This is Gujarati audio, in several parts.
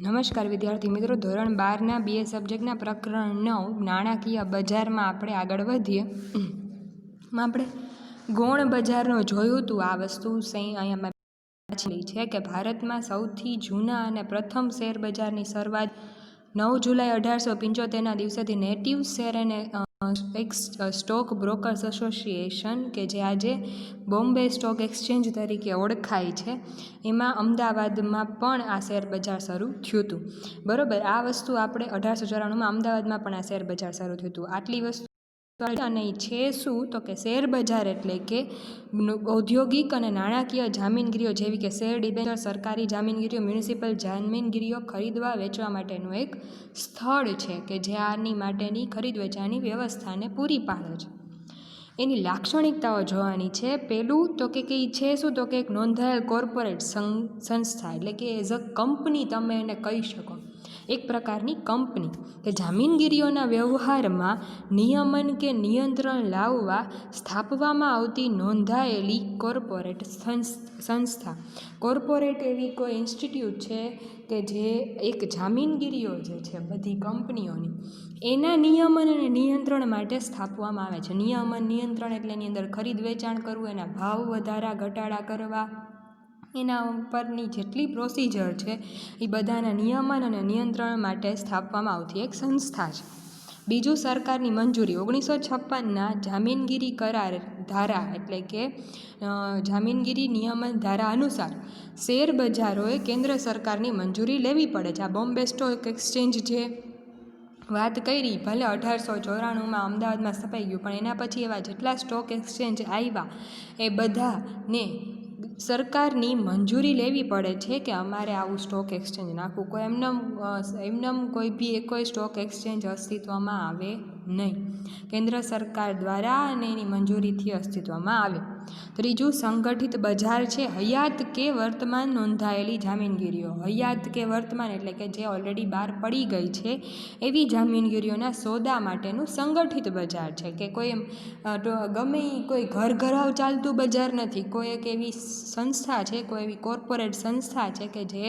નમસ્કાર વિદ્યાર્થી મિત્રો, ધોરણ 12ના BA સબ્જેક્ટના પ્રકરણ 9 નાણાકીય બજારમાં આપણે આગળ વધીએ. આપણે ગૌણ બજારનો જોયું હતું. આ વસ્તુ અહીંયા છે કે ભારતમાં સૌથી જૂના અને પ્રથમ શેર બજારની શરૂઆત 9 જુલાઈ 1875ના દિવસેથી નેટિવ શેર અને સ્ટોક બ્રોકર્સ એસોસિએશન, કે જે આજે બોમ્બે સ્ટોક એક્સચેન્જ તરીકે ઓળખાય છે, એમાં અમદાવાદમાં પણ આ શેર બજાર શરૂ થયું હતું. બરાબર, આ વસ્તુ આપણે 1894માં અમદાવાદમાં પણ આ શેર બજાર શરૂ થયું હતું. આટલી વસ્તુ અને છે શું તો કે શેર બજાર એટલે કે ઔદ્યોગિક અને નાણાકીય જામીનગીરીઓ જેવી કે શેર ડિબેન્ચર, સરકારી જામીનગીરીઓ, મ્યુનિસિપલ જામીનગીરીઓ ખરીદવા વેચવા માટેનું એક સ્થળ છે કે જે આની માટેની ખરીદ વેચાણની વ્યવસ્થાને પૂરી પાડે છે. એની લાક્ષણિકતાઓ જોવાની છે. પહેલું તો કે છે શું તો કે એક નોંધાયેલ કોર્પોરેટ સંસ્થા, એટલે કે એઝ અ કંપની તમે એને કહી શકો, એક પ્રકારની કંપની કે જામીનગીરીઓના વ્યવહારમાં નિયમન કે નિયંત્રણ લાવવા સ્થાપવામાં આવતી નોંધાયેલી કોર્પોરેટ સંસ્થા. કોર્પોરેટ એવી કોઈ ઇન્સ્ટિટ્યૂટ છે કે જે એક જામીનગીરીઓ જે છે બધી કંપનીઓની, એના નિયમન અને નિયંત્રણ માટે સ્થાપવામાં આવે છે. નિયમન નિયંત્રણ એટલે એની અંદર ખરીદ વેચાણ કરવું, એના ભાવ વધારા ઘટાડા કરવા, એના ઉપરની જેટલી પ્રોસિજર છે એ બધાના નિયમન અને નિયંત્રણ માટે સ્થાપવામાં આવતી એક સંસ્થા છે. બીજું, સરકારની મંજૂરી. 1956ના જામીનગીરી કરાર ધારા એટલે કે જામીનગીરી નિયમન ધારા અનુસાર શેર બજારોએ કેન્દ્ર સરકારની મંજૂરી લેવી પડે છે. આ બોમ્બે સ્ટોક એક્સચેન્જ જે વાત કરી, ભલે 1894માં અમદાવાદમાં સ્થપાઈ ગયું, પણ એના પછી એવા જેટલા સ્ટોક એક્સચેન્જ આવ્યા એ બધાને સરકારની મંજૂરી લેવી પડે છે કે અમારે આવું સ્ટોક એક્સચેન્જ નાખવું. કોઈ એમનેમ કોઈ સ્ટોક એક્સચેન્જ અસ્તિત્વમાં આવે નહીં. કેન્દ્ર સરકાર દ્વારા અને એની મંજૂરીથી અસ્તિત્વમાં આવે. ત્રીજું, સંગઠિત બજાર છે. હયાત કે વર્તમાન નોંધાયેલી જામીનગીરીઓ. હયાત કે વર્તમાન એટલે કે જે ઓલરેડી બહાર પડી ગઈ છે એવી જામીનગીરીઓના સોદા માટેનું સંગઠિત બજાર છે. કે કોઈ ગમે કોઈ ઘરઘરાવ ચાલતું બજાર નથી. કોઈ એક એવી સંસ્થા છે, કોઈ એવી કોર્પોરેટ સંસ્થા છે કે જે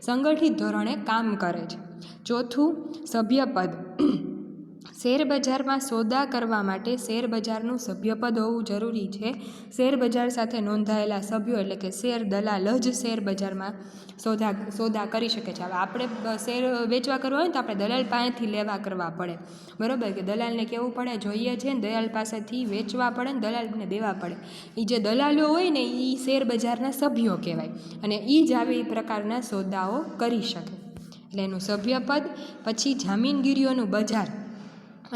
સંગઠિત ધોરણે કામ કરે છે. ચોથું, સભ્યપદ. શેર બજારમાં સોદા કરવા માટે શેર બજારનું સભ્યપદ હોવું જરૂરી છે. શેર બજાર સાથે નોંધાયેલા સભ્યો એટલે કે શેર દલાલ જ શેર બજારમાં સોદા કરી શકે છે. હવે આપણે શેર વેચવા કરવા હોય ને તો આપણે દલાલ પાસેથી લેવા કરવા પડે, બરાબર, કે દલાલને કહેવું પડે, જોઈએ છે ને, દલાલ પાસેથી વેચવા પડે ને દલાલને દેવા પડે. એ જે દલાલો હોય ને એ શેર બજારના સભ્યો કહેવાય અને એ જ આવી પ્રકારના સોદાઓ કરી શકે. એટલે એનું સભ્યપદ. પછી જામીનગીરીઓનું બજાર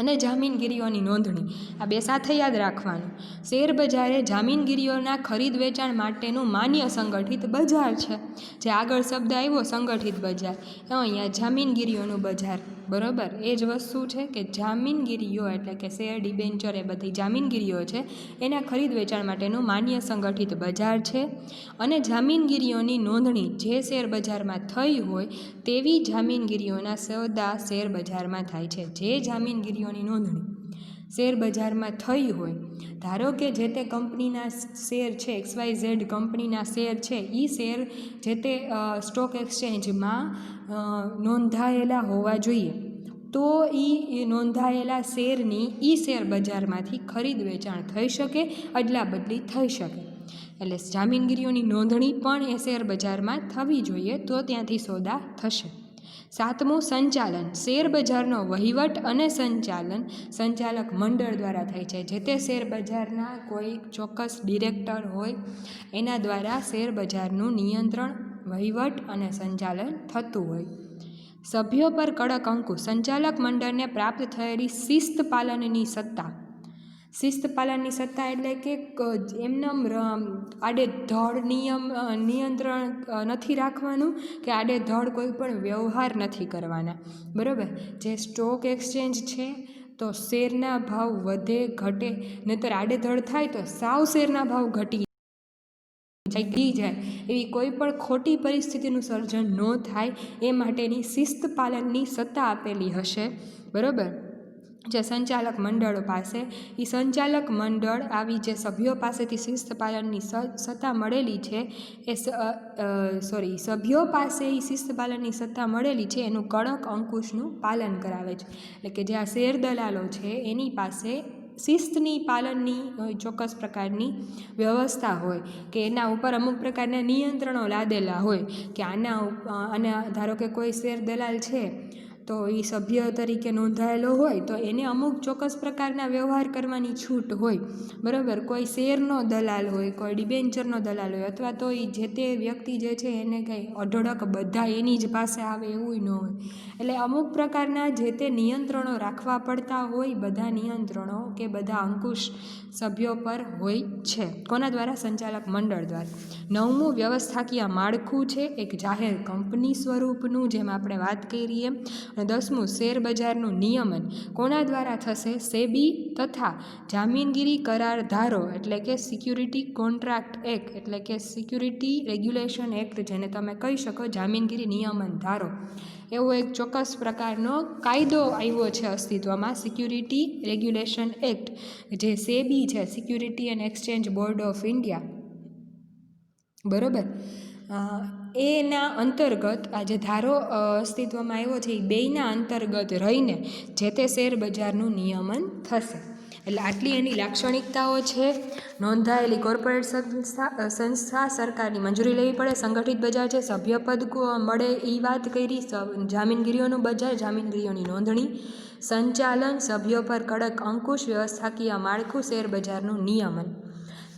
અને જામીનગીરીઓની નોંધણી. આ બે સાથે યાદ રાખવાનું. શેર બજાર એ જામીનગીરીઓના ખરીદ વેચાણ માટેનું માન્ય સંગઠિત બજાર છે. જે આગળ શબ્દ આવ્યો સંગઠિત બજાર, અહીંયા જામીનગીરીઓનું બજાર, બરાબર, એ જ વસ્તુ છે કે જામીનગીરીઓ એટલે કે શેર ડિબેન્ચર એ બધી જામીનગીરીઓ છે, એના ખરીદ વેચાણ માટેનું માન્ય સંગઠિત બજાર છે. અને જામીનગીરીઓની નોંધણી જે શેર બજારમાં થઈ હોય તેવી જામીનગીરીઓના સોદા શેર બજારમાં થાય છે. જે જામીનગીરીઓની નોંધણી શેર બજારમાં થઈ હોય, ધારો કે જે તે કંપનીના શેર છે, XYZ કંપનીના શેર છે, એ શેર જે તે સ્ટોક એક્સચેન્જમાં નોંધાયેલા હોવા જોઈએ, તો એ નોંધાયેલા શેરની શેર બજારમાંથી ખરીદ વેચાણ થઈ શકે, અદલા બદલી થઈ શકે. એટલે જામીનગીરીઓની નોંધણી પણ એ શેર બજારમાં થવી જોઈએ, તો ત્યાંથી સોદા થશે. સાતમું, સંચાલન. શેર બજારનો વહીવટ અને સંચાલન સંચાલક મંડળ દ્વારા થાય છે. જે તે શેર બજારના કોઈ ચોક્કસ ડિરેક્ટર હોય એના દ્વારા શેર બજારનું નિયંત્રણ, વહીવટ અને સંચાલન થતું હોય. સભ્યો પર કડક અંકુશ. સંચાલક મંડળને પ્રાપ્ત થયેલી શિસ્ત પાલનની સત્તા. શિસ્ત પાલનની સત્તા એટલે કે એમનેમ આડેધડ નિયંત્રણ નથી રાખવાનું કે આડેધડ કોઈ પણ વ્યવહાર નથી કરવાના, બરાબર. જે સ્ટોક એક્સચેન્જ છે તો શેરના ભાવ વધે ઘટે, નહીંતર આડેધડ થાય તો સાવ શેરના ભાવ ઘટી જાય, એવી કોઈ પણ ખોટી પરિસ્થિતિનું સર્જન ન થાય એ માટેની શિસ્ત પાલનની સત્તા આપેલી હશે, બરાબર. જે સંચાલક મંડળો પાસે એ સંચાલક મંડળ આવી જે સભ્યો પાસેથી શિસ્ત પાલનની સત્તા મળેલી છે સભ્યો પાસે એ શિસ્ત પાલનની સત્તા મળેલી છે એનું કડક અંકુશનું પાલન કરાવે છે. એટલે કે જે આ શેર દલાલો છે એની પાસે શિસ્તની પાલનની ચોક્કસ પ્રકારની વ્યવસ્થા હોય કે એના ઉપર અમુક પ્રકારના નિયંત્રણો લાદેલા હોય કે અને ધારો કે કોઈ શેર દલાલ છે તો એ સભ્ય તરીકે નોંધાયેલો હોય તો એને અમુક ચોક્કસ પ્રકારના વ્યવહાર કરવાની છૂટ હોય, બરાબર. કોઈ શેરનો દલાલ હોય, કોઈ ડિબેન્ચરનો દલાલ હોય, અથવા તો એ જે તે વ્યક્તિ જે છે એને કંઈ અઢળક બધા એની જ પાસે આવે એવું ન હોય. એટલે અમુક પ્રકારના જે તે નિયંત્રણો રાખવા પડતા હોય, બધા નિયંત્રણો કે બધા અંકુશ સભ્યો પર હોય છે. કોના દ્વારા? સંચાલક મંડળ દ્વારા. 9મું વ્યવસ્થાકીય માળખું છે, એક જાહેર કંપની સ્વરૂપનું, જેમ આપણે વાત કરીએ. અને 10મું શેર બજારનું નિયમન કોના દ્વારા થશે? સેબી તથા જામીનગીરી કરારધારો એટલે કે સિક્યુરિટી કોન્ટ્રાક્ટ એક્ટ એટલે કે સિક્યુરિટી રેગ્યુલેશન એક્ટ, જેને તમે કહી શકો જામીનગીરી નિયમન ધારો. એવો એક ચોક્કસ પ્રકારનો કાયદો આવ્યો છે અસ્તિત્વમાં, સિક્યુરિટી રેગ્યુલેશન એક્ટ, જે સેબી છે, security and exchange board of India, બરાબર. એના અંતર્ગત આ જે ધારો અસ્તિત્વમાં આવ્યો છે એ બેયના અંતર્ગત રહીને જે તે શેર બજારનું નિયમન થશે. એટલે આટલી એની લાક્ષણિકતાઓ છે. નોંધાયેલી કોર્પોરેટ સંસ્થા, સરકારની મંજૂરી લેવી પડે, સંગઠિત બજાર છે, સભ્યપદ મળે એ વાત કરી, જામીનગીરીઓનું બજાર, જામીનગીરીઓની નોંધણી, સંચાલન, સભ્યો પર કડક અંકુશ, વ્યવસ્થાકીય માળખું, શેર બજારનું નિયમન.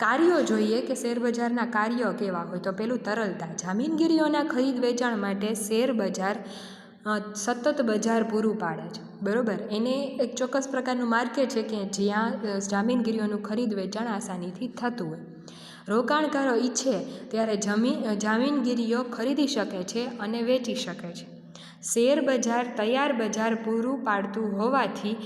કાર્યો જોઈએ કે શેર બજારના કાર્યો કેવા હોય તો પેલું તરલતા. જામીનગીરીઓના ખરીદ વેચાણ માટે શેર બજાર સતત બજાર પૂરું પાડે છે, બરાબર. એને એક ચોક્કસ પ્રકારનું માર્કેટ છે કે જ્યાં જામીનગીરીઓનું ખરીદ વેચાણ આસાનીથી થતું હોય. રોકાણકારો ઈચ્છે ત્યારે જામીનગીરીઓ ખરીદી શકે છે અને વેચી શકે છે. શેર બજાર તૈયાર બજાર પૂરું પાડતું હોવાથી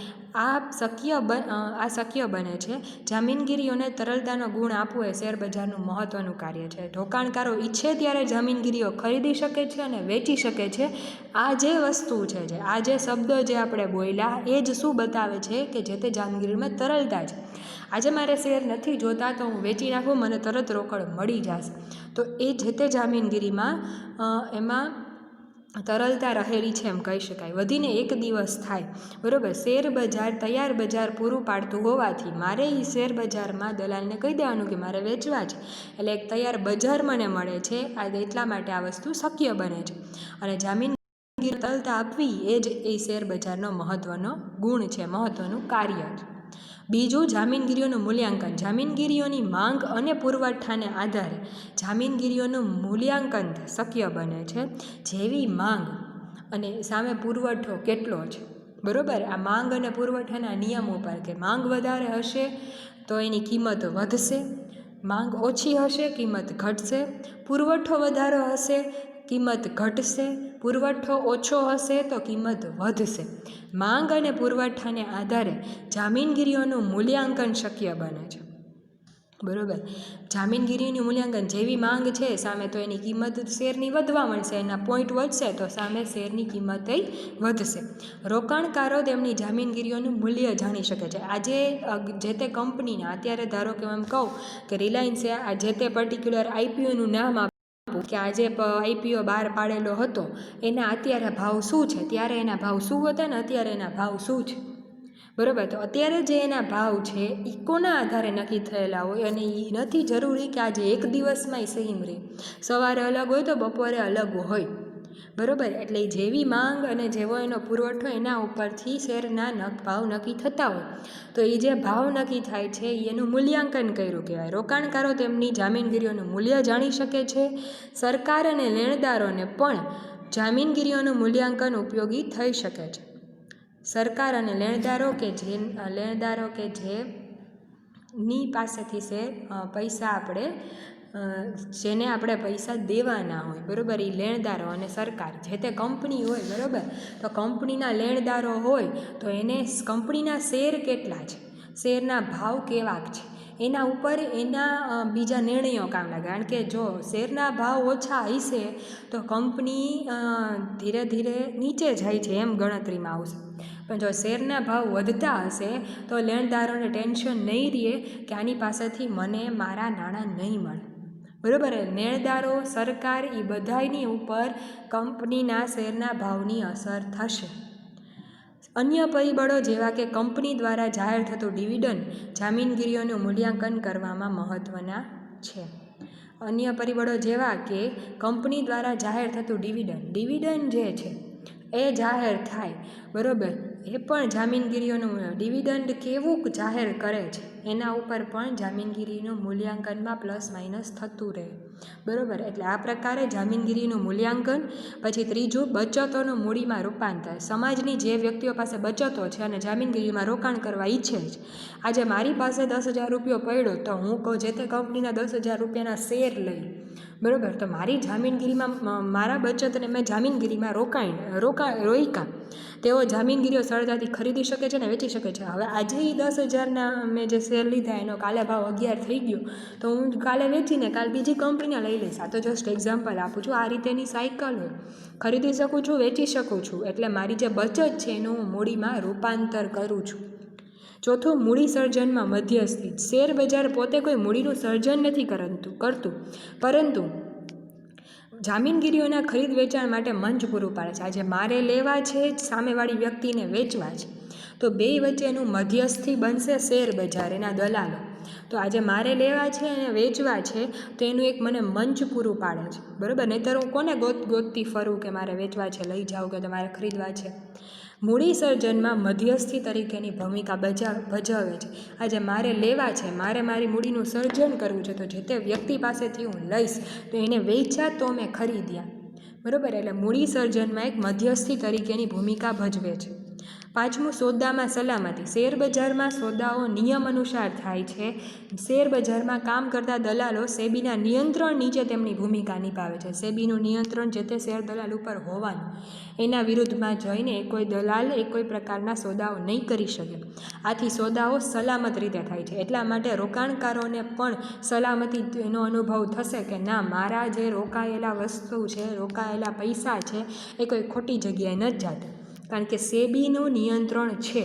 આ શક્ય બને છે. જામીનગીરીઓને તરલતાનો ગુણ આપવો એ શેર બજારનું મહત્ત્વનું કાર્ય છે. રોકાણકારો ઈચ્છે ત્યારે જામીનગીરીઓ ખરીદી શકે છે અને વેચી શકે છે. આ જે વસ્તુ છે, આ જે શબ્દ જે આપણે બોલ્યા એ જ શું બતાવે છે કે જે તે જામીનગીરીમાં તરલતા છે. આજે મારે શેર નથી જોતા તો હું વેચી નાખું, મને તરત રોકડ મળી જશે. તો એ જે તે જામીનગીરીમાં એમાં તરલતા રહેલી છે એમ કહી શકાય. વધીને 1 દિવસ થાય, બરાબર. શેર બજાર તૈયાર બજાર પૂરું પાડતું હોવાથી મારે એ શેર બજારમાં દલાલને કહી દેવાનું કે મારે વેચવા છે, એટલે એક તૈયાર બજાર મને મળે છે. આ એટલા માટે આ વસ્તુ શક્ય બને છે. અને જામીનગીરી તરલતા આપવી એ જ એ શેર બજારનો મહત્ત્વનો ગુણ છે, મહત્ત્વનું કાર્ય છે. બીજું, જામીનગીરીઓનું મૂલ્યાંકન. જામીનગીરીઓની માંગ અને પુરવઠાને આધારે જામીનગીરીઓનું મૂલ્યાંકન શક્ય બને છે. જેવી માંગ અને સામે પુરવઠો કેટલો છે, બરાબર. આ માંગ અને પુરવઠાના નિયમો પર કે માંગ વધારે હશે તો એની કિંમત વધશે, માંગ ઓછી હશે કિંમત ઘટશે, પુરવઠો વધારે હશે કિંમત ઘટશે, પુરવઠો ઓછો હશે તો કિંમત વધશે. માંગ અને પુરવઠાને આધારે જામીનગીરીઓનું મૂલ્યાંકન શક્ય બને છે, બરાબર. જામીનગીરીનું મૂલ્યાંકન, જેવી માંગ છે સામે તો એની કિંમત શેરની વધવા મળશે, એના પોઈન્ટ વધશે તો સામે શેરની કિંમત વધશે. રોકાણકારો તેમની જામીનગીરીઓનું મૂલ્ય જાણી શકે છે. આજે જે તે કંપનીના, અત્યારે ધારો કે એમ કહું કે રિલાયન્સે આ જે તે પર્ટિક્યુલર આઈપીઓનું નામ આપું કે આજે આઈપીઓ બહાર પાડેલો હતો, એના અત્યારે ભાવ શું છે, ત્યારે એના ભાવ શું હતા ને અત્યારે એના ભાવ શું છે, બરાબર. તો અત્યારે જે એના ભાવ છે એ કોના આધારે નક્કી થયેલા હોય, અને એ નથી જરૂરી કે આજે એક દિવસમાં સેમ રહે, સવારે અલગ હોય તો બપોરે અલગ હોય, બરાબર. એટલે જેવી માંગ અને જેવો એનો પુરવઠો એના ઉપરથી શેરના ભાવ નક્કી થતા હોય. તો એ જે ભાવ નક્કી થાય છે એનું મૂલ્યાંકન કર્યું કહેવાય. રોકાણકારો તેમની જામીનગીરીઓનું મૂલ્ય જાણી શકે છે. સરકાર અને લેણદારોને પણ જામીનગીરીઓનું મૂલ્યાંકન ઉપયોગી થઈ શકે છે. સરકાર અને લેણદારો કે જેની પાસેથી પૈસા જેને આપણે પૈસા દેવાના હોય, બરાબર, એ લેણદારો અને સરકાર, જે તે કંપની હોય, બરાબર. તો કંપનીના લેણદારો હોય તો એને કંપનીના શેર કેટલા છે, શેરના ભાવ કેવા છે, એના ઉપર એના બીજા નિર્ણયો કામ લાગે. કારણ કે જો શેરના ભાવ ઓછા હશે તો કંપની ધીરે ધીરે નીચે જાય છે એમ ગણતરીમાં આવશે, પણ જો શેરના ભાવ વધતા હશે તો લેણદારોને ટેન્શન નહીં રહે કે આની પાસેથી મને મારા નાણાં નહીં મળે, બરાબર. લેણદારો, સરકાર એ બધાની ઉપર કંપનીના શેરના ભાવની અસર થશે. અન્ય પરિબળો જેવા કે કંપની દ્વારા જાહેર થતું ડિવિડન્ડ જામીનગીરીઓનું મૂલ્યાંકન કરવામાં મહત્ત્વના છે. અન્ય પરિબળો જેવા કે કંપની દ્વારા જાહેર થતું ડિવિડન્ડ જે છે એ જાહેર થાય, બરાબર, એ પણ જામીનગીરીઓનું ડિવિડન્ડ કેવું જાહેર કરે છે એના ઉપર પણ જામીનગીરીનું મૂલ્યાંકનમાં પ્લસ માઇનસ થતું રહે, બરાબર. એટલે આ પ્રકારે જામીનગીરીનું મૂલ્યાંકન. પછી ત્રીજું, બચતોનું મૂડીમાં રૂપાંતર. સમાજની જે વ્યક્તિઓ પાસે બચતો છે અને જામીનગીરીમાં રોકાણ કરવા ઈચ્છે છે, આજે મારી પાસે 10,000 રૂપિયો પડ્યો તો હું કહું જે તે કંપનીના 10,000 રૂપિયાના શેર લઈ, બરાબર, તો મારી જામીનગીરીમાં મારા બચતને મેં જામીનગીરીમાં રોક્યા, તેઓ જામીનગીરીઓ સરળતાથી ખરીદી શકે છે અને વેચી શકે છે. હવે આજે એ 10,000ના મેં જે શેર લીધા એનો કાલે ભાવ 11 થઈ ગયો તો હું કાલે વેચીને કાલ બીજી કંપનીના લઈ લઈશ. આ તો જસ્ટ એક્ઝામ્પલ આપું છું. આ રીતેની સાયકલ હોય, ખરીદી શકું છું, વેચી શકું છું. એટલે મારી જે બચત છે એનું હું મૂડીમાં રૂપાંતર કરું છું. ચોથું, મૂડી સર્જનમાં મધ્યસ્થી. શેર બજાર પોતે કોઈ મૂડીનું સર્જન નથી કરતું, પરંતુ જામીનગીરીઓના ખરીદ વેચાણ માટે મંચ પૂરું પાડે છે. આજે મારે લેવા છે, સામેવાળી વ્યક્તિને વેચવા છે, તો બે વચ્ચેનું મધ્યસ્થી બનશે શેર બજાર, એના દલાલો. તો આજે મારે લેવા છે અને વેચવા છે તો એનું એક મને મંચ પૂરું પાડે છે, બરાબર. નહીંતર હું કોને ગોતતી ફરું કે મારે વેચવા છે, લઈ જાઉં કે તમારે ખરીદવા છે. મૂડી સર્જનમાં મધ્યસ્થી તરીકેની ભૂમિકા ભજવે છે. આજે મારે લેવા છે, મારે મારી મૂડીનું સર્જન કરવું છે, તો જે તે વ્યક્તિ પાસેથી હું લઈશ તો એને વેચ્યા તો મેં ખરીદ્યા, બરાબર. એટલે મૂડી સર્જનમાં એક મધ્યસ્થી તરીકેની ભૂમિકા ભજવે છે. પાંચમું, સોદામાં સલામતી. શેર બજારમાં સોદાઓ નિયમ અનુસાર થાય છે. શેર બજારમાં કામ કરતા દલાલો સેબીના નિયંત્રણ નીચે તેમની ભૂમિકા નિભાવે છે. સેબીનું નિયંત્રણ જે તે શેર દલાલ ઉપર હોવાનું, એના વિરુદ્ધમાં જઈને કોઈ દલાલ કોઈ પ્રકારના સોદાઓ નહીં કરી શકે. આથી સોદાઓ સલામત રીતે થાય છે. એટલા માટે રોકાણકારોને પણ સલામતીનો અનુભવ થશે કે ના, મારા જે રોકાયેલા વસ્તુ છે, રોકાયેલા પૈસા છે એ કોઈ ખોટી જગ્યાએ ન જતા, કારણ કે સેબીનું નિયંત્રણ છે,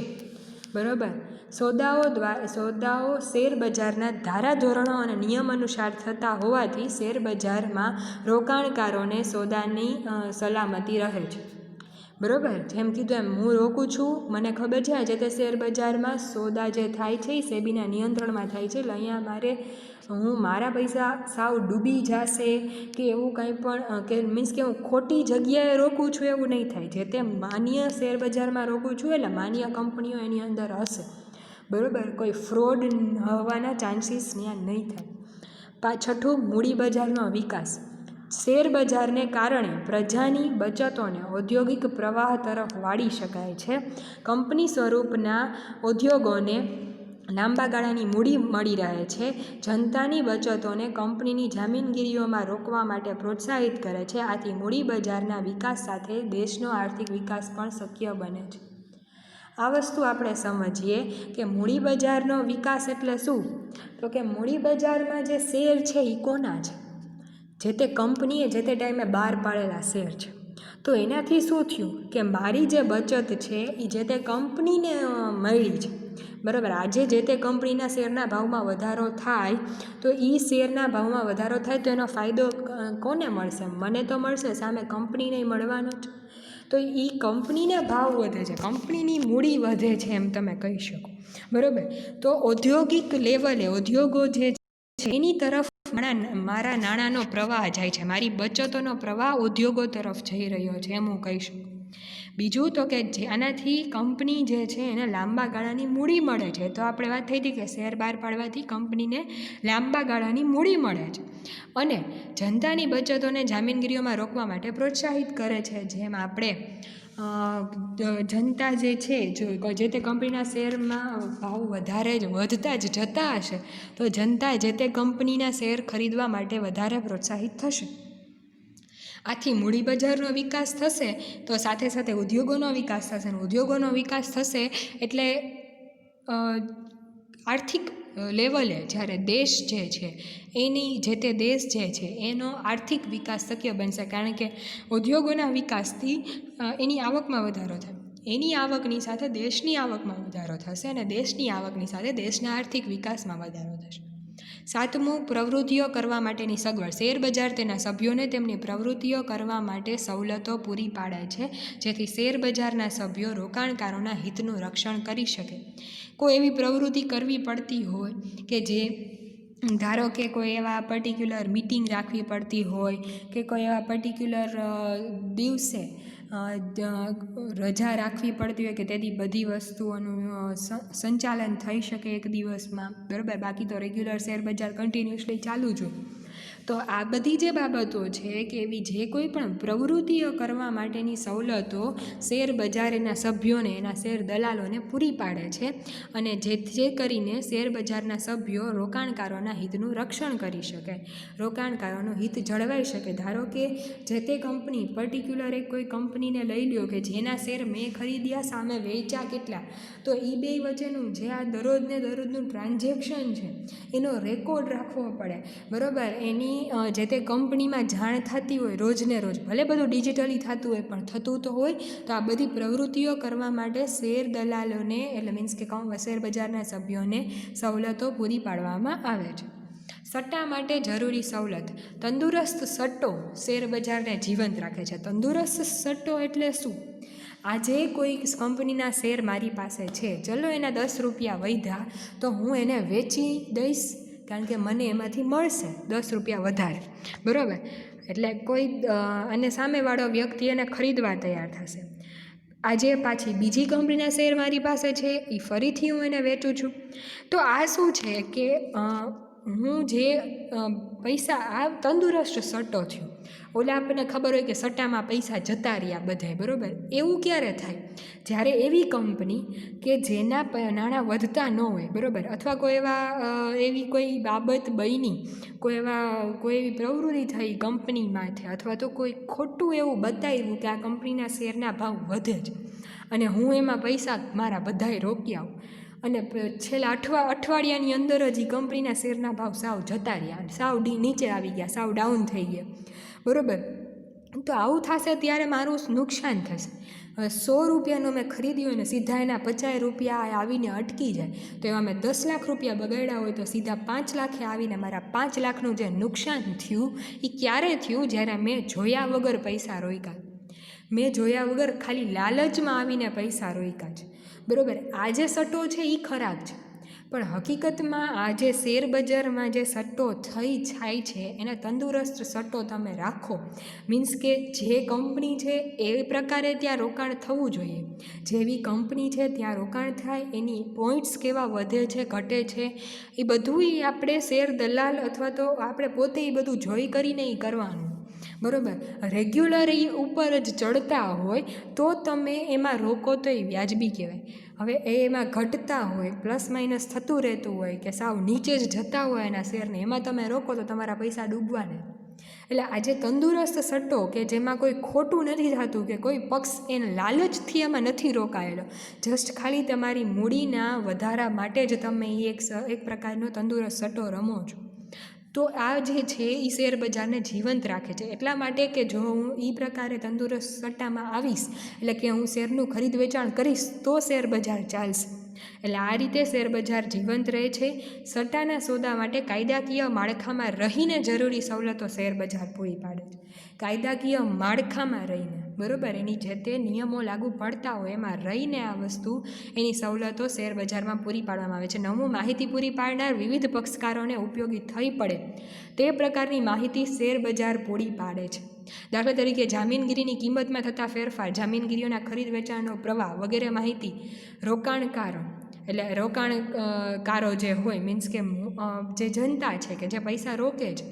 બરાબર. સોદાઓ શેર બજારના ધારાધોરણો અને નિયમ અનુસાર થતા હોવાથી શેર બજારમાં રોકાણકારોને સોદાની સલામતી રહે છે, બરાબર. જેમ કીધું એમ હું રોકું છું, મને ખબર છે આજે તે શેર બજારમાં સોદા જે થાય છે એ સેબીના નિયંત્રણમાં થાય છે. એટલે અહીંયા મારા પૈસા સાવ ડૂબી જશે કે એવું કંઈ પણ કે મીન્સ કે હું ખોટી જગ્યાએ રોકું છું એવું નહીં થાય. જે તે માન્ય શેર બજારમાં રોકું છું એટલે માન્ય કંપનીઓ એની અંદર હશે, બરાબર. કોઈ ફ્રોડ હોવાના ચાન્સીસ ત્યાં નહીં થાય. છઠ્ઠું, મૂડી બજારનો વિકાસ. શેર બજારને કારણે પ્રજાની બચતોને ઔદ્યોગિક પ્રવાહ તરફ વાળી શકાય છે. કંપની સ્વરૂપના ઉદ્યોગોને લાંબા ગાળાની મૂડી મળી રહે છે. જનતાની બચતોને કંપનીની જામીનગીરીઓમાં રોકવા માટે પ્રોત્સાહિત કરે છે. આથી મૂડી બજારના વિકાસ સાથે દેશનો આર્થિક વિકાસ પણ શક્ય બને છે. આ વસ્તુ આપણે સમજીએ કે મૂડી બજારનો વિકાસ એટલે શું, તો કે મૂડી બજારમાં જે શેર છે એ કોના છે, જે તે કંપનીએ જે તે ટાઈમે બહાર પાડેલા શેર છે. તો એનાથી શું થયું કે મારી જે બચત છે એ જે તે કંપનીને મળી છે, બરાબર. આજે જે તે કંપનીના શેરના ભાવમાં વધારો થાય તો એ શેરના ભાવમાં વધારો થાય તો એનો ફાયદો કોને મળશે? મને તો મળશે, સામે કંપનીને મળવાનો જ. તો એ કંપનીના ભાવ વધે છે, કંપનીની મૂડી વધે છે એમ તમે કહી શકો, બરાબર. તો ઔદ્યોગિક લેવલે ઉદ્યોગો જે છે એની તરફ મારા નાણાંનો પ્રવાહ જાય છે, મારી બચતોનો પ્રવાહ ઉદ્યોગો તરફ જઈ રહ્યો છે એમ હું કહી શકું. બીજું તો કે આનાથી કંપની જે છે એને લાંબા ગાળાની મૂડી મળે છે. તો આપણે વાત થઈ હતી કે શેર બહાર પાડવાથી કંપનીને લાંબા ગાળાની મૂડી મળે છે અને જનતાની બચતોને જામીનગીરીઓમાં રોકવા માટે પ્રોત્સાહિત કરે છે. જેમ આપણે જનતા જે છે જો જે તે કંપનીના શેરમાં ભાવ વધારે જ વધતા જ જતા હશે તો જનતા જે તે કંપનીના શેર ખરીદવા માટે વધારે પ્રોત્સાહિત થશે. આથી મૂડી બજારનો વિકાસ થશે તો સાથે સાથે ઉદ્યોગોનો વિકાસ થશે, અને ઉદ્યોગોનો વિકાસ થશે એટલે આર્થિક લેવલે જ્યારે દેશ જે છે એની જે તે દેશ જે છે એનો આર્થિક વિકાસ શક્ય બનશે, કારણ કે ઉદ્યોગોના વિકાસથી એની આવકમાં વધારો થાય. એની આવકની સાથે દેશની આવકમાં વધારો થશે અને દેશની આવકની સાથે દેશના આર્થિક વિકાસમાં વધારો થશે. 7મું, પ્રવૃત્તિઓ કરવા માટેની સગવડ. શેરબજાર તેના સભ્યોને તેમની પ્રવૃત્તિઓ કરવા માટે સવલતો પૂરી પાડે છે, જેથી શેરબજારના સભ્યો રોકાણકારોના હિતનું રક્ષણ કરી શકે. કોઈ એવી પ્રવૃત્તિ કરવી પડતી હોય કે જે, ધારો કે કોઈ એવા પર્ટિક્યુલર મીટિંગ રાખવી પડતી હોય કે કોઈ એવા પર્ટિક્યુલર દિવસે રજા રાખવી પડતી હોય કે તેથી બધી વસ્તુઓનું સંચાલન થઈ શકે એક દિવસમાં, બરાબર. બાકી તો રેગ્યુલર શેરબજાર કન્ટિન્યુઅસલી ચાલુ જ હોય. તો આ બધી જે બાબતો છે કે એવી જે કોઈ પણ પ્રવૃત્તિઓ કરવા માટેની સવલતો શેરબજાર એના સભ્યોને, એના શેર દલાલોને પૂરી પાડે છે અને જે કરીને શેરબજારના સભ્યો રોકાણકારોના હિતનું રક્ષણ કરી શકે, રોકાણકારોનું હિત જળવાઈ શકે. ધારો કે જે તે કંપની, પર્ટિક્યુલર એક કોઈ કંપનીને લઈ લ્યો કે જેના શેર મેં ખરીદ્યા, સામે વેચ્યા કેટલા, તો એ બે વચ્ચેનું જે આ દરરોજનું ટ્રાન્ઝેક્શન છે એનો રેકોર્ડ રાખવો પડે, બરાબર. એની જે તે કંપનીમાં જાણ થતી હોય રોજને રોજ, ભલે બધું ડિજિટલી થતું હોય પણ થતું તો હોય. તો આ બધી પ્રવૃત્તિઓ કરવા માટે શેર દલાલોને, એટલે મીન્સ કે શેરબજારના સભ્યોને સવલતો પૂરી પાડવામાં આવે છે. સટ્ટા માટે જરૂરી સવલત. તંદુરસ્ત સટ્ટો શેરબજારને જીવંત રાખે છે. તંદુરસ્ત સટ્ટો એટલે શું? આજે કોઈ કંપનીના શેર મારી પાસે છે, ચલો એના 10 રૂપિયા વધ્યા તો હું એને વેચી દઈશ, કારણ કે મને એમાંથી મળશે 10 રૂપિયા વધારે, બરાબર. એટલે કોઈ અને સામેવાળો વ્યક્તિ એને ખરીદવા તૈયાર થશે. આજે પાછી બીજી કંપનીના શેર મારી પાસે છે, એ ફરીથી હું એને વેચું છું. તો આ શું છે કે હું જે પૈસા, આ તંદુરસ્ત સટ્ટો થયો. ઓલા આપણને ખબર હોય કે સટ્ટામાં પૈસા જતા રહ્યા બધાય, બરાબર. એવું ક્યારે થાય? જ્યારે એવી કંપની કે જેના નાણાં વધતા ન હોય, બરાબર, અથવા કોઈ એવી કોઈ બાબત બની, કોઈ એવી પ્રવૃત્તિ થઈ કંપનીમાંથી, અથવા તો કોઈ ખોટું એવું બતાવ્યું કે આ કંપનીના શેરના ભાવ વધે છે અને હું એમાં પૈસા મારા બધાય રોકી આવું અને છેલ્લા અઠવાડિયાની અંદર જ એ કંપનીના શેરના ભાવ સાવ જતા રહ્યા, સાવ નીચે આવી ગયા, સાવ ડાઉન થઈ ગયા, બરાબર. તો આવું થશે ત્યારે મારું નુકસાન થશે. હવે 100 રૂપિયાનો મેં ખરીદ્યું હોય ને સીધા એના 50 રૂપિયા આવીને અટકી જાય, તો એવા મેં 10 લાખ રૂપિયા બગાડ્યા હોય તો સીધા 5 લાખે આવીને મારા 5 લાખનું જે નુકસાન થયું એ ક્યારે થયું? જ્યારે મેં જોયા વગર પૈસા રોક્યા, મેં જોયા વગર ખાલી લાલચમાં આવીને પૈસા રોક્યા છે, બરાબર. આ જે સટ્ટો છે એ ખરાબ છે, પણ હકીકતમાં આ જે શેરબજારમાં જે સટ્ટો થઈ જાય છે એને તંદુરસ્ત સટ્ટો તમે રાખો. મીન્સ કે જે કંપની છે એ પ્રકારે ત્યાં રોકાણ થવું જોઈએ, જેવી કંપની છે ત્યાં રોકાણ થાય, એની પોઈન્ટ્સ કેવા વધે છે, ઘટે છે, એ બધું આપણે શેર દલાલ અથવા તો આપણે પોતે એ બધું જોઈ કરીને એ કરવાનું, બરાબર. રેગ્યુલર એ ઉપર જ ચડતા હોય તો તમે એમાં રોકો તો એ વ્યાજબી કહેવાય. હવે એમાં ઘટતા હોય, પ્લસ માઇનસ થતું રહેતું હોય કે સાવ નીચે જ જતા હોય એના શેરને, એમાં તમે રોકો તો તમારા પૈસા ડૂબવાને. એટલે આજે તંદુરસ્ત સટ્ટો કે જેમાં કોઈ ખોટું નથી થતું કે કોઈ પક્ષ એને લાલચથી એમાં નથી રોકાયેલો, જસ્ટ ખાલી તમારી મૂડીના વધારા માટે જ તમે એક પ્રકારનો તંદુરસ્ત સટ્ટો રમો છો, તો આ જે છે એ શેરબજારને જીવંત રાખે છે. એટલા માટે કે જો હું એ પ્રકારે તંદુરસ્ત સટ્ટામાં આવીશ, એટલે કે હું શેરનું ખરીદ વેચાણ કરીશ તો શેરબજાર ચાલશે. એટલે આ રીતે શેરબજાર જીવંત રહે છે. સટ્ટાના સોદા માટે કાયદાકીય માળખામાં રહીને જરૂરી સવલતો શેરબજાર પૂરી પાડે છે. કાયદાકીય માળખામાં રહીને, બરાબર, એની જે તે નિયમો લાગુ પડતા હોય એમાં રહીને આ વસ્તુ, એની સવલતો શેરબજારમાં પૂરી પાડવામાં આવે છે. 9મું, માહિતી પૂરી પાડનાર વિવિધ પક્ષકારોને ઉપયોગી થઈ પડે તે પ્રકારની માહિતી શેરબજાર પૂરી પાડે છે. દાખલા તરીકે જામીનગીરીની કિંમતમાં થતા ફેરફાર, જામીનગીરીઓના ખરીદ વેચાણનો પ્રવાહ વગેરે માહિતી રોકાણકારો જે હોય, મીન્સ કે જે જનતા છે કે જે પૈસા રોકે છે,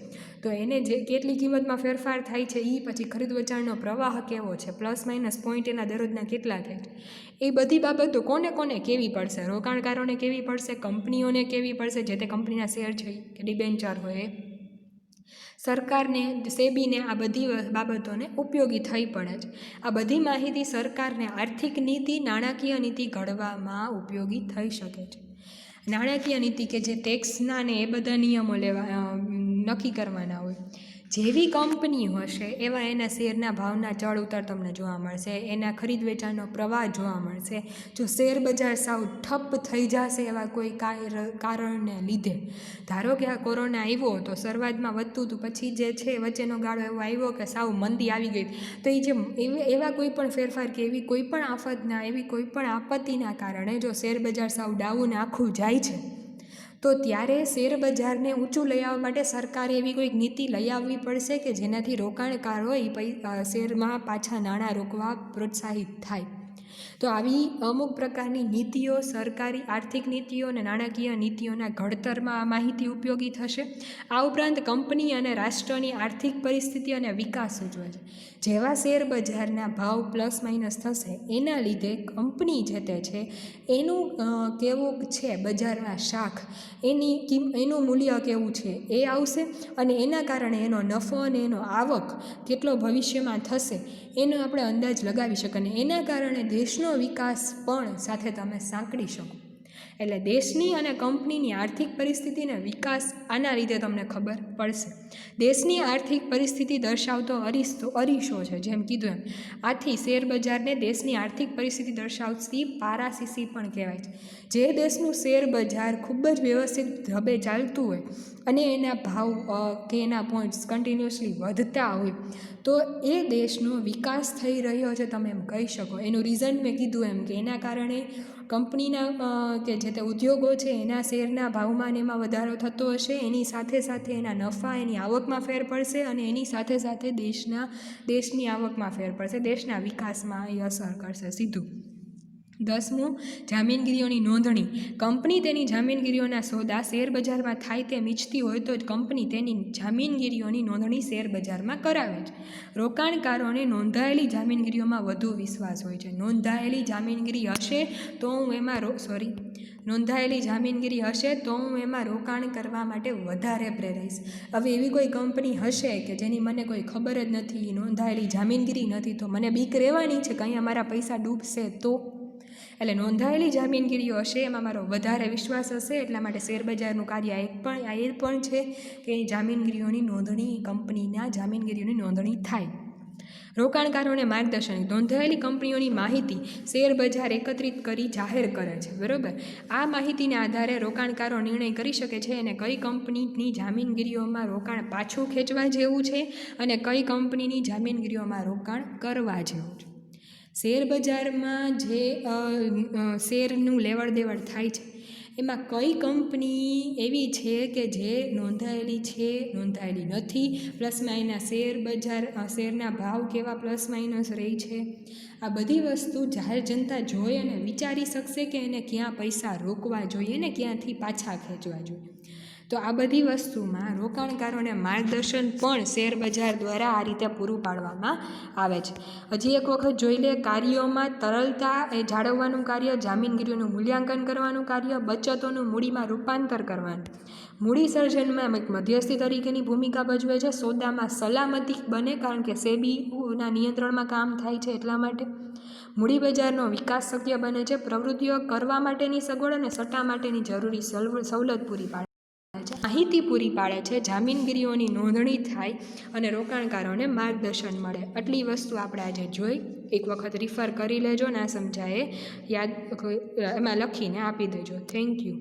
તો એને જે કેટલી કિંમતમાં ફેરફાર થાય છે એ, પછી ખરીદ વેચાણનો પ્રવાહ કેવો છે, પ્લસ માઇનસ પોઈન્ટ એના દરરોજના કેટલા થાય છે, એ બધી બાબતો કોને કોને કેવી પડશે? રોકાણકારોને કેવી પડશે, કંપનીઓને કેવી પડશે, જે તે કંપનીના શેર છે કે ડિબેન્ચર હોય, સરકારને, સેબીને આ બધી બાબતોને ઉપયોગી થઈ પડે છે. આ બધી માહિતી સરકારને આર્થિક નીતિ, નાણાકીય નીતિ ઘડવામાં ઉપયોગી થઈ શકે છે. નાણાકીય નીતિ કે જે ટેક્સના ને એ બધા નિયમો નક્કી કરવાના હોય, જેવી કંપની હશે એવા એના શેરના ભાવના ચઢ ઉતાર તમને જોવા મળશે, એના ખરીદ વેચાણનો પ્રવાહ જોવા મળશે. જો શેર બજાર સાવ ઠપ થઈ જશે એવા કોઈ કારણને લીધે, ધારો કે આ કોરોના આવ્યો તો શરૂઆતમાં વધતું હતું, પછી જે છે વચ્ચેનો ગાળો એવો આવ્યો કે સાવ મંદી આવી ગઈ, તો એ જે એવા કોઈ પણ ફેરફાર કે એવી કોઈ પણ આફતના, એવી કોઈ પણ આપત્તિના કારણે જો શેર બજાર સાવ ડાઉન આખું જાય છે, તો ત્યારે શેર બજારને ઊંચું લઈ આવવા માટે સરકારે એવી કોઈક નીતિ લઈ આવવી પડશે કે જેનાથી રોકાણકારો એ શેરમાં પાછા નાણાં રોકવા પ્રોત્સાહિત થાય. તો આવી અમુક પ્રકારની નીતિઓ, સરકારી આર્થિક નીતિઓ અને નાણાકીય નીતિઓના ઘડતરમાં આ માહિતી ઉપયોગી થશે. આ ઉપરાંત કંપની અને રાષ્ટ્રની આર્થિક પરિસ્થિતિ અને વિકાસ સૂચવે છે. જેવા શેર બજારના ભાવ પ્લસ માઇનસ થશે એના લીધે કંપની જે તે છે એનું કેવું છે બજારમાં શાખ, એનું મૂલ્ય કેવું છે એ આવશે, અને એના કારણે એનો નફો અને એનો આવક કેટલો ભવિષ્યમાં થશે એનો આપણે અંદાજ લગાવી શકીએ, અને એના કારણે દેશનો વિકાસ પણ સાથે તમે સાંકળી શકો. એટલે દેશની અને કંપનીની આર્થિક પરિસ્થિતિ અને વિકાસ આના લીધે તમને ખબર પડશે. દેશની આર્થિક પરિસ્થિતિ દર્શાવતો અરીસો છે, જેમ કીધું એમ. આથી શેર બજારને દેશની આર્થિક પરિસ્થિતિ દર્શાવતી પારાશીશી પણ કહેવાય છે. જે દેશનું શેર બજાર ખૂબ જ વ્યવસ્થિત ઢબે ચાલતું હોય અને એના ભાવ કે એના પોઈન્ટ્સ કન્ટિન્યુઅસલી વધતા હોય, તો એ દેશનો વિકાસ થઈ રહ્યો છે તમે એમ કહી શકો. એનું રીઝન મેં કીધું એમ કે એના કારણે કંપનીના કે જે તે ઉદ્યોગો છે એના શેરના ભાવમાં ને એમાં વધારો થતો હશે, એની સાથે સાથે એના નફા, એની આવકમાં ફેર પડશે, અને એની સાથે સાથે દેશની આવકમાં ફેર પડશે, દેશના વિકાસમાં એ અસર કરશે સીધું. 10મું, જામીનગીરીઓની નોંધણી. કંપની તેની જામીનગીરીઓના સોદા શેર બજારમાં થાય તેમ ઈચ્છતી હોય તો જ કંપની તેની જામીનગીરીઓની નોંધણી શેર બજારમાં કરાવે છે. રોકાણકારોને નોંધાયેલી જામીનગીરીઓમાં વધુ વિશ્વાસ હોય છે. નોંધાયેલી જામીનગીરી હશે તો હું એમાં રોકાણ કરવા માટે વધારે પ્રેરાઈશ. હવે એવી કોઈ કંપની હશે કે જેની મને કોઈ ખબર જ નથી, નોંધાયેલી જામીનગીરી નથી, તો મને બીક રહેવાની છે કે અહીંયા મારા પૈસા ડૂબશે તો. એટલે નોંધાયેલી જામીનગીરીઓ હશે એમાં મારો વધારે વિશ્વાસ હશે, એટલા માટે શેરબજારનું કાર્ય એ પણ છે કે જામીનગીરીઓની નોંધણી, કંપનીના જામીનગીરીઓની નોંધણી થાય. રોકાણકારોને માર્ગદર્શન. નોંધાયેલી કંપનીઓની માહિતી શેર બજાર એકત્રિત કરી જાહેર કરે છે, બરાબર. આ માહિતીના આધારે રોકાણકારો નિર્ણય કરી શકે છે અને કઈ કંપનીની જામીનગીરીઓમાં રોકાણ પાછું ખેંચવા જેવું છે અને કઈ કંપનીની જામીનગીરીઓમાં રોકાણ કરવા જેવું છે. શેર બજારમાં જે શેરનું લેવડ દેવડ થાય છે એમાં કઈ કંપની એવી છે કે જે નોંધાયેલી છે, નોંધાયેલી નથી, પ્લસ માઇનસ શેરના ભાવ કેવા પ્લસ માઇનસ રહી છે, આ બધી વસ્તુ જાહેર જનતા જોઈ અને વિચારી શકશે કે એને ક્યાં પૈસા રોકવા જોઈએ ને ક્યાંથી પાછા ખેંચવા જોઈએ. તો આ બધી વસ્તુમાં રોકાણકારોને માર્ગદર્શન પણ શેર બજાર દ્વારા આ રીતે પૂરું પાડવામાં આવે છે. હજી એક વખત જોઈ લે. કાર્યોમાં તરલતા એ જાળવવાનું કાર્ય, જામીનગીરીઓનું મૂલ્યાંકન કરવાનું કાર્ય, બચતોનું મૂડીમાં રૂપાંતર કરવાનું. મૂડી સર્જનમાં એક મધ્યસ્થી તરીકેની ભૂમિકા ભજવે છે. સોદામાં સલામતી બને કારણ કે સેબીના નિયંત્રણમાં કામ થાય છે, એટલા માટે મૂડી બજારનો વિકાસ શક્ય બને છે. પ્રવૃત્તિઓ કરવા માટેની સગવડ અને સટ્ટા માટેની જરૂરી સવલત પૂરી પાડે છે. માહિતી પૂરી પાડે છે, જામીનગીરીઓની નોંધણી થાય અને રોકાણકારોને માર્ગદર્શન મળે. આટલી વસ્તુ આપણે આજે જોઈ. એક વખત રિફર કરી લેજો, ના સમજાય યાદ એમાં લખીને આપી દેજો. Thank you.